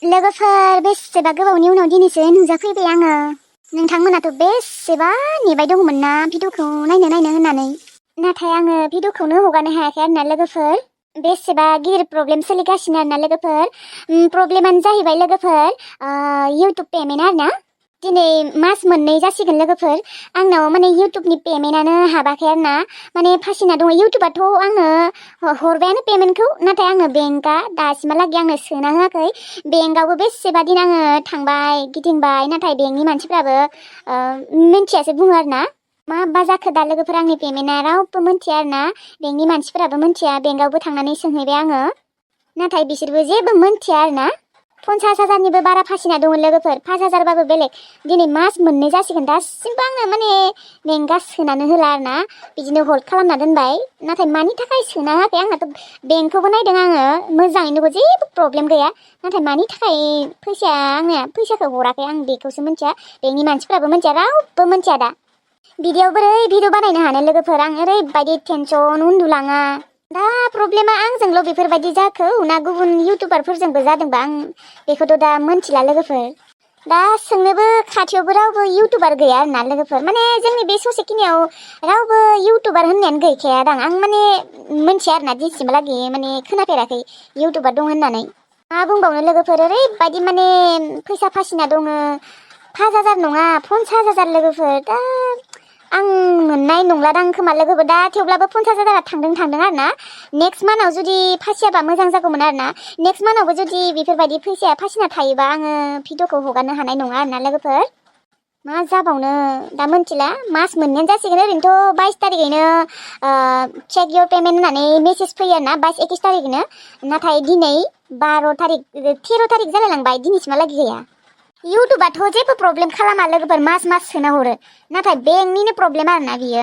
लोगोफोर बेसेबा गोबावनि उनाव दिनैसो नुजाफैबाय आङो। नोंथांमोनाथ' बेसेबा नेबाय दंमोन ना भिडिअखौ नायनो होननानै। नाथाय आङो भिडिअखौनो हगारनो हायाखै आरोना लोगोफोर। बेसेबा गिदिर प्रब्लेम सोलिगासिनो आरोना लोगोफोर। प्रब्लेमानो जाहैबाय लोगोफोर इउटुब पेमेन्ट आरोना। दिनै मास मोननै जासिगोन लोगोफोर। आंनाव माने इउटुबनि पेमेन्टआनो हाबाखै आरोना। माने फासिना दङ। इउटुबाथ' आंनो हरबायानो पेमेन्टखौ, नाथाय आंनो बेंकआ दासिमहालागै आंनो सोना होआखै। बेंकआवबो बेसेबा दिन आङो थांबाय गिदिंबाय, नाथाय बेंकनि मानसिफ्राबो मिन्थियासो बुङो आरोना। मा जाखो दा लोगोफोर आंनि पेमेन्टआ रावबो मिन्थिया आरोना। बेंकनि मानसिफोराबो मिन्थिया। बेंकआवबो थांनानै सोंहैबाय आङो, नाथाय बिसोरबो जेबो मिन्थिया आरोना। 50,000निबो बारा फासिना दङ लोगोफोर। 5,000बाबो बेलेग। दिनै मास मोननै जासिगोन दासिमबो आंनो माने बेंकआ सोनानो होला आरोना। बिदिनो हल्ड खालामना दोनबाय। नाथाय मानि थाखाय सोना होआखै, आंनाथ' बेंकखौबो नायदों आङो, मोजाङैनो जेबो प्रब्लेम गैया। नाथाय मानि थाखाय फैसाखौ हराखै आं बेखौसो मिन्थिया। बेंकनि मानसिफ्राबो मिन्थिया, रावबो मिन्थिया दा। बिदियाव बोरै भिडिअ बानायनो हानो लोगोफोर। आं ओरैबायदि टेनसन उन्दुलाङा। दा प्रब्लेमा आंजोंल' बेफोरबायदि जाखो ना गुबुन इउटुबारफोरजोंबो जादोंबा आं बेखौथ' दा मिन्थिला लोगोफोर। दा सोंनोबो खाथियावबो रावबो इउटुबार गैया आरोना लोगोफोर। माने जोंनि बे ससेखिनियाव रावबो इउटुबार होननायानो गैखाया दां। आं माने मिन्थिया आरोना, दिनैसिमहालागै माने खोनाफेराखै इउटुबार दं होननानै। मा बुंबावनो लोगोफोर, ओरैबायदि माने फैसा फासिना दङ। 5,000 नङा 50,000 लोगोफोर। दा आं मोननाय नंलादां खोमा लोगोफोर। दा थेवब्लाबो 50,000 थांदों आरोना। नेक्स्ट मान्थआव जुदि फासियाबा मोजां जागौमोन आरोना। नेक्स्ट मान्थआवबो जुदि बेफोरबायदि फैसाया फासिना थायोबा आङो भिडिअखौ हगारनो हानाय नङा आरोना लोगोफोर। मा जाबावनो दा मिन्थिला। मास मोननैयानो जासिगोन। ओरैनोथ' 22 तारिखैनो चेक इयर पेमेन्ट होननानै मेसेज फैयो आरोना, 22-21 तारिखैनो। नाथाय दिनै 13 तारिख जालायलांबाय, दिनैसिमहालागै गैया। इउटुबाथ' जेबो प्रब्लेम खालामा लोगोफोर, मास सोना हरो। नाथाय बेंकनिनो प्रब्लेम आरोना बियो।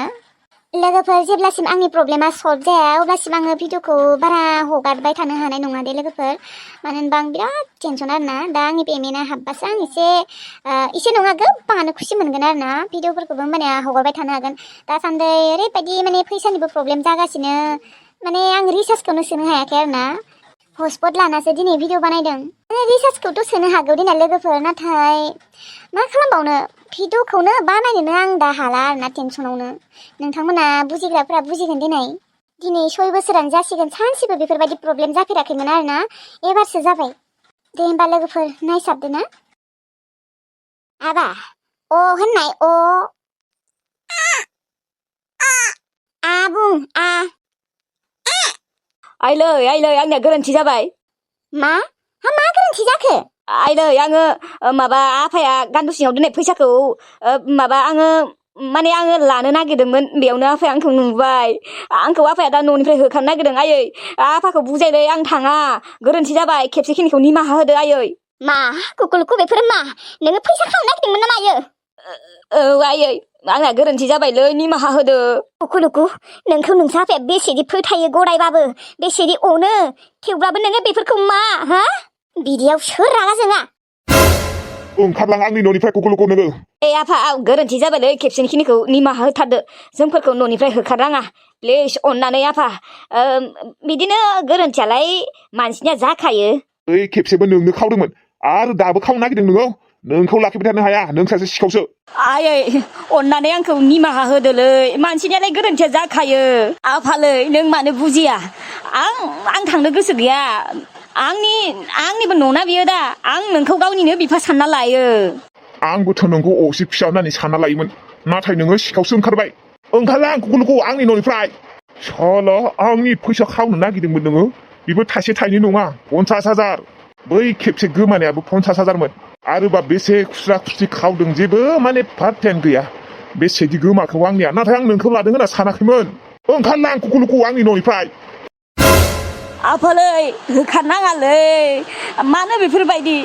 लोगोफोर जेब्लासिम आंनि प्रब्लेमा सल्भ जाया अब्लासिम आङो भिडिअखौ बारा हगारबाय थानो हानाय नङा दे लोगोफोर। मानो होनबा आं बिराद टेनसन आरोना। दा आंनि पेमेन्टआ हाबबासो आं एसे नङा गोबाङानो खुसि मोनगोन आरोना। भिडिअफोरखौबो माने हगारबाय थानो हागोन। दासान्दि ओरैबायदि माने फैसानिबो प्रब्लेम जागासिनो। माने आं रिसार्जखौनो सोनो हायाखै आरोना। हटस्पट लानासो दिनै भिडिअ बानायदों। रिसार्जखौथ' सोनो हागौ दिना लोगोफोर, नाथाय मा खालामबावनो, भिडिअखौनो बानायनोनो आं दा हाला आरोना टेनसनावनो। नोंथांमोना बुजिग्राफोरा बुजिगोन दिनै 6 बोसोरानो जासिगोन, सानसेबो बेफोरबायदि प्रब्लेम जाफेराखैमोन आरोना। एबारसो जाबाय। दे होमबा लोगोफोर नायसाबदो ना। आबा अ होननाय अ बुं आ। आइलै आंनिया गोरोन्थि जाबाय। मा गोरोन्थि जाखो? आइलै आङो माबा आफाया गान्दु सिङाव दोननाय फैसाखौ आङो लानो नागिरदोंमोन। बेयावनो आफाया आंखौ नुबाय। आंखौ आफाया दा न'निफ्राय होखारनो नागिरदों। आयै आफाखौ बुजायलै, आं थाङा, गोरोन्थि जाबाय, खेबसेखिनिखौ निमाहा होदो आयै। मा कुकुलुकु बेफोर मा? नोङो फैसा खावनो नागिरदोंमोन नामा आयो? औ आयै, आंना गोरोन्थि जाबायलै, निमाहा होदो। कुकुलुकु नोंखौ नोंसा आफाया बेसेदि फोथायो गरायबाबो, बेसेदि अनो, थेवब्लाबो नोङो बेफोरखौ मा हा? बिदियाव सोर रागा जोङा? ओंखारलां आंनि न'निफ्राय कुकुलुकु नोङो। आफा गोरोन्थि जाबायलै, खेबसेनिखिनिखौ निमाहा होथारदो। जोंफोरखौ न'निफ्राय होखारनाङा प्लिज, अननानै आफा। बिदिनो गोरोन्थियालाय मानसिनिया जाखायो। ओइ खेबसेबो नोंनो खावदोंमोन आरो दाबो खावनो नागिरदों नोङो। नोंखौ लाखिबाय थानो हाया, नों सासे सिखावसो। आयै अननानै आंखौ निमाहा होदोलै, मानसिनियालाय गोरोन्थिया जाखायो। आफालै नों मानो बुजिया? आं थांनो गोसो गैया। आंनिबो न'ना बियो दा। आं नोंखौ गावनिनो बिफा सानना लायो। आंबोथ' नोंखौ असे फिसा होननानै सानना लायोमोन, नाथाय नोङो सिखावसो ओंखारबाय। ओंखारलां कुकुलुकु आंनि न'निफ्राय। साला आंनि फैसा खावनो नागिरदोंमोन नोङो। बेबो थाइसे थाइनै नङा, 50,000। बै खेबसे गोमानायाबो 50,000मोन। आरोबा बेसे खुस्रा खुस्रि खावदों, जेबो माने पार्टेन गैया। बेसेदि गोमाखौ आंनिया, नाथाय आं नोंखौ लादों होनना सानाखैमोन। ओंखारलां कुकुलुकु आंनि न'निफ्राय। आफालै होखारनाङालै, मानो बेफोरबायदि?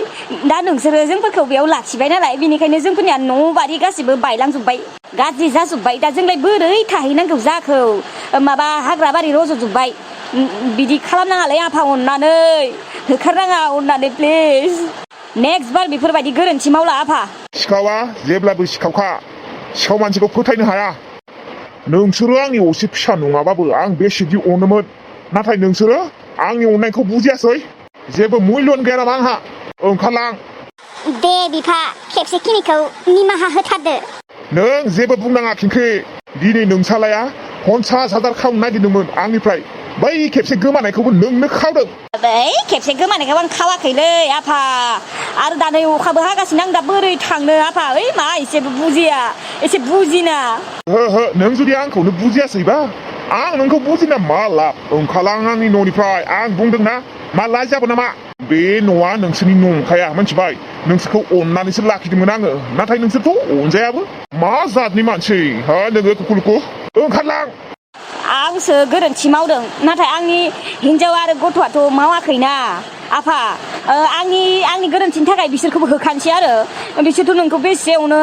दा नोंसोरो जोंफोरखौ बेयाव लाखिबाय नालाय, बेनिखायनो जोंफोरनिया न' बारि गासिबो बायलांजोब्बाय, गाज्रि जाजोब्बाय। दा जोंलाय बोरै थाहैनांगौ जाखो? माबा हाग्रा बारि रज'जोब्बाय। बिदि खालामनाङालै आफा, अननानै होखारनाङा, अननानै प्लिज। नेक्स्ट बार बेफोरबायदि गोरोन्थि मावला आफा। सिखावा जेब्लाबो सिखावखा, सिखाव मानसिखौ फोथायनो हाया। नोंसोरो आंनि असे फिसा नङाबाबो आं बेसेदि अनोमोन, नाथाय नोंसोरो आंनि अननायखौ बुजियासै। जेबो मुल्यन गैया नामा आंहा? ओंखारलां दे बिफा खेबसेखिनिखौ निमाहा होथारदो नों जेबो बुंनाङा खिंखि दिनै नोंसालाया 50,000 खावनो नागिरदोंमोन आंनिफ्राय बै खेबसे गोमानायखौबो नोंनो खावदों बै खेबसे गोमानायखौ आं खावाखैलै आफा आरो दा नै अखाबो हागासिनो आं दा बोरै थांनो आफा ओइ मा एसेबो बुजिया एसे बुजिना हो नों जुदि आंखौनो बुजियासैबा आं नोंखौ बुजिना मा लाब ओंखारलां आंनि न'निफ्राय आं बुंदोंना मा लाज जाबो नामा बे न'आ नोंसोरनि नंखाया मिथिबाय नोंसोरखौ अननानैसो लाखिदोंमोन आङो नाथाय नोंसोरथ' अनजायाबो मा जातनि मानसि हा नोङो कुकुलुकु ओंखारलां आंसो गोरोन्थि मावदों नाथाय आंनि हिनजाव आरो गथ'आथ' मावाखैना आफा आंनि गोरोन्थिनि थाखाय बिसोरखौबो होखानोसै आरो बिसोरथ' नोंखौ बेसे अनो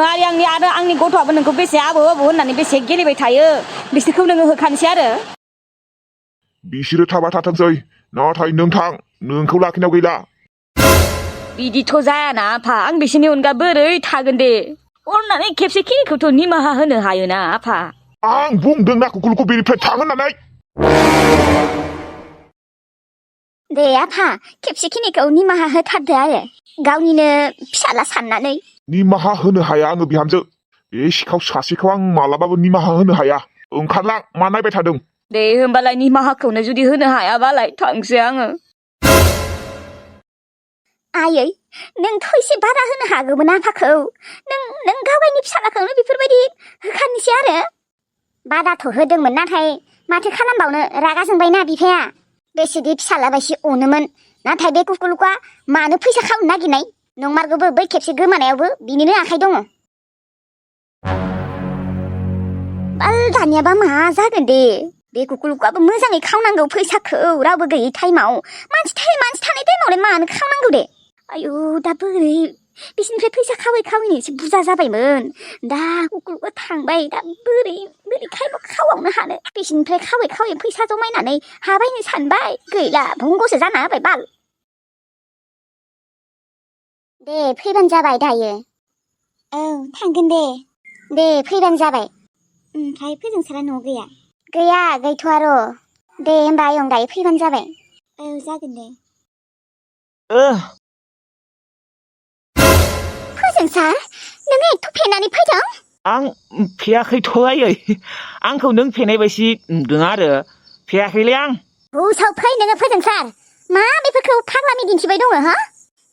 आरो आंनि गथ'आबो नोंखौ बेसे आबौ होननानै बेसे गेलेबाय थायो बिसोरखौ नोङो होखानोसै आरो बिसोरो थाबाय थाथोंसै नाथाय नों थां नोंखौ लाखिनायाव गैला बिदिथ' जायाना आफा आं बिसोरनि अनगा बोरै थागोन दे अननानै खेबसेखिनिखौथ' निमाहा होनो हायोना आफा आं बुंदोंना कुकुलुकु बेनिफ्राय थां होननानै दे आफा खेबसेखिनिखौ निमाहा होथारदो आरो गावनिनो फिसाला साननानै निमाहा होनो हाया आङो बिहामजो बे सिखाव सासेखौ आं मालाबाबो निमाहा होनो हाया ओंखारलां मा नायबाय थादों दे होमबालाय निमाहाखौनो जुदि होनो हायाबालाय थांसै आङो आयै नोंथ' एसे बारा होनो हागौमोन आफाखौ नों गावगायनि फिसालाखौनो बेफोरबायदि होखानोसै आरो बादाथ' होदोंमोन नाथाय माथो खालामबावनो रागा जोंबायना बिफाया बेसेदि फिसाला बायसि अनोमोन नाथाय बे कुकुलुकआ मानो फैसा खावनो नागिरनाय नंमारगौबो बै खेबसे गोमानायावबो बिनिनो आखाइ दङ बाल दानियाबा मा जागोन दे बे कुकुलुकआबो मोजाङै खावनांगौ फैसाखौ रावबो गैयै टाइमाव मानसि थानाय टाइमावलाय मानो खावनांगौ दे आयु दा बोरै बिसिनिफ्राय फैसा खावैनो एसे बुरजा जाबायमोन दा कुकुलुकआ थांबाय दा बोरै खावावनो हानो बिसिनिफ्राय खावै फैसा जमायनानै हाबायनो सानबाय गैला भंगसो जाना होबाय बाल दे फैबानो जाबाय दायो औ थांगोन दे फैबानो जाबाय ओमफ्राय फोजोंसारा न'आव गैया गैथ'आ र' दे होमबा आयं दायो फैबानो जाबाय औ जागोन दे फोजोंसार नोङो एथ' फेनानै फैदों आं फेयाखैथ' आयै आंखौ नों फेनाय बायदि नुदों आरो फेयाखैलै आं हुसाव फै नोङो फोजोंसार मा बेफोरखौ फाग्लानि दिन्थिबाय दङ हा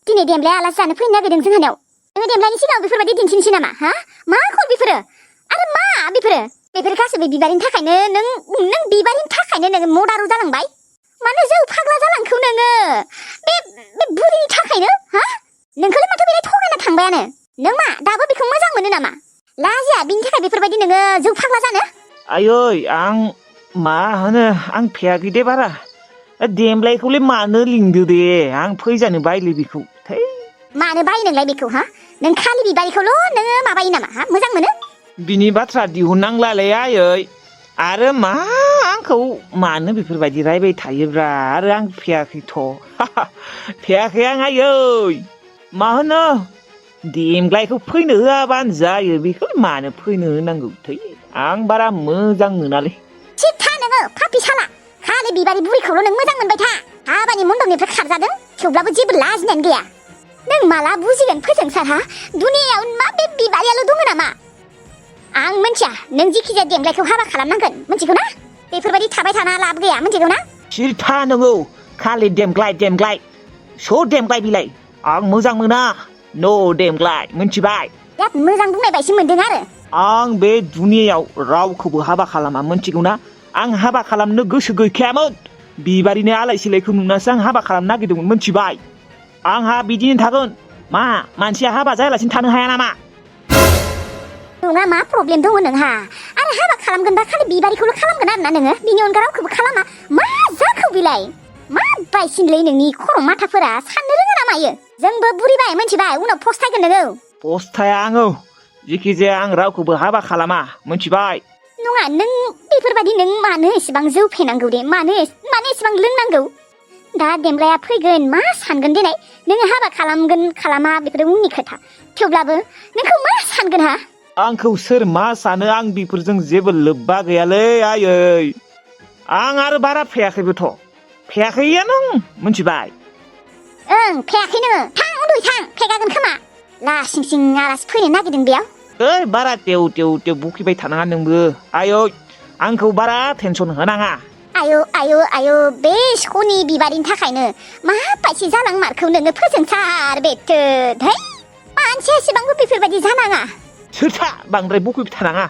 दिनै देमलाया आलासि जानो फैनो नागिरदों जोंहानियाव नोङो देमलानि सिगाङाव बेफोरबायदि दिन्थिनोसै नामा हा मा खल बेफोरो आरो मा बेफोर गासैबो बिबारनि थाखायनो नों बिबारनि थाखायनो नोङो मदारु जालांबाय मानो जौ फाग्ला जालांखो नोङो बे बुरिनि थाखायनो हा नोंखौलाय माथो बेलाय थगायना थांबायानो नों मा दाबो बेखौ मोजां मोनो नामा लाजिया बिनि थाखाय बेफोरबायदि नोङो जौ फाग्ला जानो आयै आं मा होनो आं फेयाखै दे बारा देमलायखौलाय मानो लिंदो दे आं फैजानो बायलै बेखौ थै मानो बायो नोंलाय बेखौ हा नों खालि बिबारिखौल' नोङो माबायो नामा हा मोजां मोनो बिनि बाथ्रा दिहुननांलालै आयै आरो मा आंखौ मानो बेफोरबायदि रायबाय थायोब्रा आरो आं फेयाखैथ' फेयाखै आं आयै मा होनो देमग्लायखौ फैनो होआबानो जायो बेखौ मानो फैनो होनांगौ थै आं बारा मोजां मोनालै थिथा नोङो फापि साला खालि बिबारि बुरिखौल' नों मोजां मोनबाय था हाबानि मन्दपनिफ्राय खारजादों थेवब्लाबो जेबो लाजिनायानो गैया नों माला बुजिगोन फोजोंसारहा दुनियायाव मा बे बिबारियाल' दङ नामा आं मिथिया नों जिखिजाया देमग्लायखौ हाबा खालामनांगोन मिथिगौ ना बेफोरबायदि थाबाय थाना लाब गैया मिथिगौ ना सिरथा नोङो खालि देमग्लाय स' देमग्लाय बिलाय आं मोजां मोना नो देमग्लाय मिथिबाय बिराद मोजां बुंनाय बायदि मोनदों आरो आं बे दुनियायाव रावखौबो हाबा खालामा मिथिगौ ना आं हाबा खालामनो गोसो गैखायामोन बिबारिनि आलाय सिलायखौ नुनासो आं हाबा खालामनो नागिरदोंमोन मिथिबाय आंहा बिदिनो थागोन मा मानसिया हाबा जायालासिनो थानो हाया नामा नङा मा प्रब्लेम दङ नोंहा आरो हाबा खालामगोनबा खालि बिबारिखौल' खालामगोन आरोना नोङो बिनि अनगा रावखौबो खालामा मा जाखौ बिलाय मा बायसिनलै नोंनि खर' माथाफोरा साननो रोङो ना मायो जोंबो बुरिबाय मिथिबाय उनाव फस्थायगोन नोङो फस्थाया आङो जिखि जाया आं रावखौबो हाबा खालामा मिथिबाय नङा नों बेफोरबायदि नों मानो एसेबां जौ फेनांगौ दे मानो एसेबां लोंनांगौ दा देमलाया फैगोन मा सानगोन देनाय नोङो हाबा खालामगोन खालामा बेफोर उननि खोथा थेवब्लाबो नोंखौ मा सानगोन हा आंखौ सोर मा सानो आं बेफोरजों जेबो लोब्बा गैयालै आयै आं आरो बारा फेयाखैबोथ' फेयाखैया नों मिथिबाय ओं फेयाखै नोङो थां दय थां फेगागोन खोमा लासिं सिं आलासि फैनो नागिरदों बेयाव ओइ बारा तेव तेव तेव बुखिबाय थानाङा नोंबो आयौ आंखौ बारा टेनसन होनाङा आयौ बे सनि बिबारिनि थाखायनो माबायदि जालांमारखौ नोङो फोजोंसार बेथो है मानसिया एसेबांबो बेफोरबायदि जानाङा सोरथा बांद्राय बुखिबाय थानाङा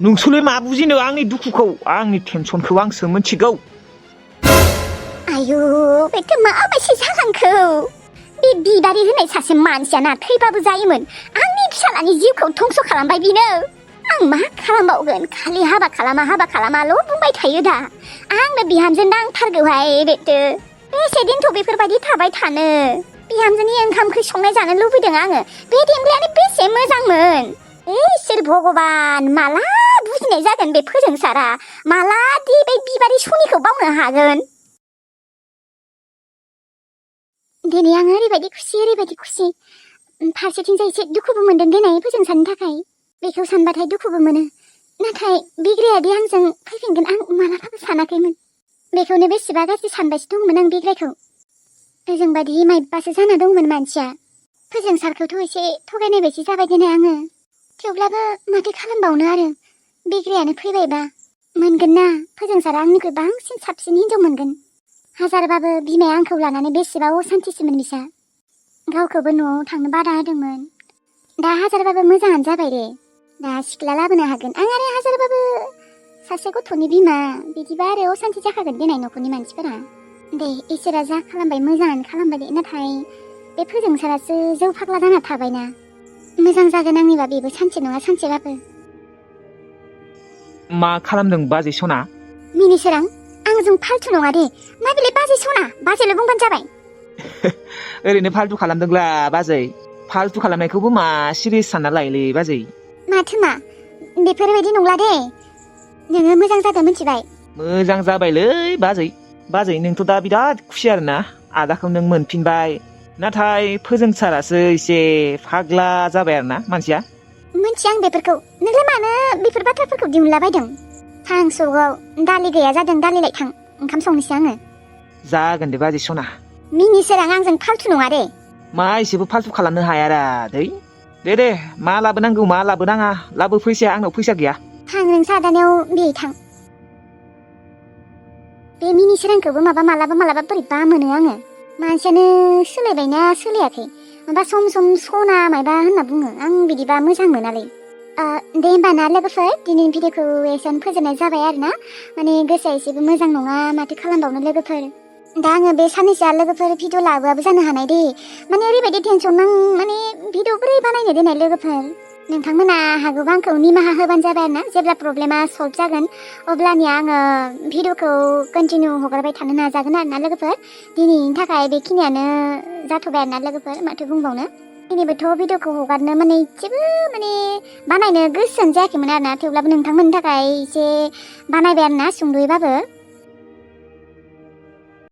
नोंसोरलाय मा बुजिनो आंनि दुखुखौ आंनि टेनसनखौ आंसो मिथिगौ आयौ बेथो माबायदि जालांखौ बे बिबारि होननाय सासे मानसियाना थैबाबो जायोमोन आंनि फिसालानि जिउखौ धंस' खालामबाय बिनो आं मा खालामबावगोन खालि हाबा खालामाल' बुंबाय थायो दा आंनो बिहामजो नांथारगौहाय बेथो बेसे दिनथ' बेफोरबायदि थाबाय थानो बिहामजोनि ओंखाम ओंख्रि संनाय जानो लुबैदों आङो बे देमग्लायानो बेसे मोजांमोन इसोर भगबान माला बुजिनाय जागोन बे फोजोंसारा माला दि बे बिबारि सनिखौ बावनो हागोन दिनै आङो ओरैबायदि खुसि फारसेथिंजाय एसे दुखुबो मोनदों दिनै फोजोंसारनि थाखाय बेखौ सानबाथाय दुखुबो मोनो नाथाय बिग्रायादि आंजों फैफिनगोन आं मालाबाबो सानाखैमोन बेखौनो बेसेबा गाज्रि सानबायसो दंमोन आं बिग्रायखौ ओजों बायदि माइबासो जाना दंमोन मानसिया फोजोंसारखौथ' एसे थगायनाय बायदि जाबाय दिनै आङो थेवब्लाबो माथो खालामबावनो आरो बिग्रायानो फैबायबा मोनगोन ना फोजोंसारा आंनिख्रुइ बांसिन साबसिन हिनजाव मोनगोन हाजारबाबो बिमाया आंखौ लानानै बेसेबा असान्थिसोमोन बिसा गावखौबो न'आव थांनो बादा होदोंमोन दा हाजारबाबो मोजाङानो जाबाय रे दा सिख्ला लाबोनो हागोन आं आरो हाजारबाबो सासे गथ'नि बिमा बिदिबा आरो असान्थि जाखागोन दिनै न'खरनि मानसिफोरा दे इसोरा जा खालामबाय मोजाङानो खालामबाय दे नाथाय बे फोजोंसारासो जौ फाग्ला जाना थाबायना मोजां जागोन आंनिबा बेबो सानसे नङा सानसेबाबो मा खालामदों बाजै सना मिनिसोरां आंजों फाल्थु नङा दे मा बेलाय बाजै सना बाजैल' बुंबानो जाबाय ओरैनो फाल्थु खालामदोंब्ला बाजै फाल्थु खालामनायखौबो मा सिरियास सानना लायोलै बाजै माथो मा बेफोरबायदि नंला दे नोङो मोजां जादों मिथिबाय मोजां जाबायलै बाजै नोंथ' दा बिराद खुसि आरोना आदाखौ नों मोनफिनबाय नाथाय फोजोंसारासो एसे फाग्ला जाबाय आरोना मानसिया मिथिया आं बेफोरखौ नोंलाय मानो बेफोर बाथ्राफोरखौ दिहुनलाबायदों थां सौगआव दालि गैया जादों दालि लाय थां ओंखाम संनोसै आङो जागोन दे बाजै सना मिनिसोरां आंजों फाल्थु नङा दे मा एसेबो फाल्थु खालामनो हायारा दे मा लाबोनांगौ मा लाबोनाङा लाबो फैसाया आंनाव फैसा गैया थां नों सादानायाव बे थां बे मिनिसोरांखौबो मालाबा बोरैबा मोनो आङो मानसियानो सोलायबायना सोलायाखै माबा सम सना मायबा होनना बुङो आं बिदिबा मोजां मोनालै दे होमबा ना लोगोफोर दिनैनि भिडिअखौ एसेयावनो फोजोबनाय जाबाय आरोना माने गोसोआ एसेबो मोजां नङा माथो खालामबावनो लोगोफोर दा आङो बे साननैसोआ लोगोफोर भिडिअ लाबोआबो जानो हानाय दे माने ओरैबायदि टेनसन नां माने भिडिअ बोरै बानायनो दोननाय लोगोफोर नोंथांमोना हागौबा आंखौ निमाहा होबानो जाबाय आरोना जेब्ला प्रब्लेमा सल्भ जागोन अब्लानिया आङो भिडिअखौ कन्टिनिउ हगारबाय थानो नाजागोन आरोना लोगोफोर दिनैनि थाखाय बेखिनियानो जाथ'बाय आरोना लोगोफोर माथो बुंबावनो दिनैबोथ' भिडिअखौ हगारनो माने एसेबो माने बानायनो गोसोआनो जायाखैमोन आरोना थेवब्लाबो नोंथांमोननि थाखाय एसे बानायबाय आरोना सुंद'यैबाबो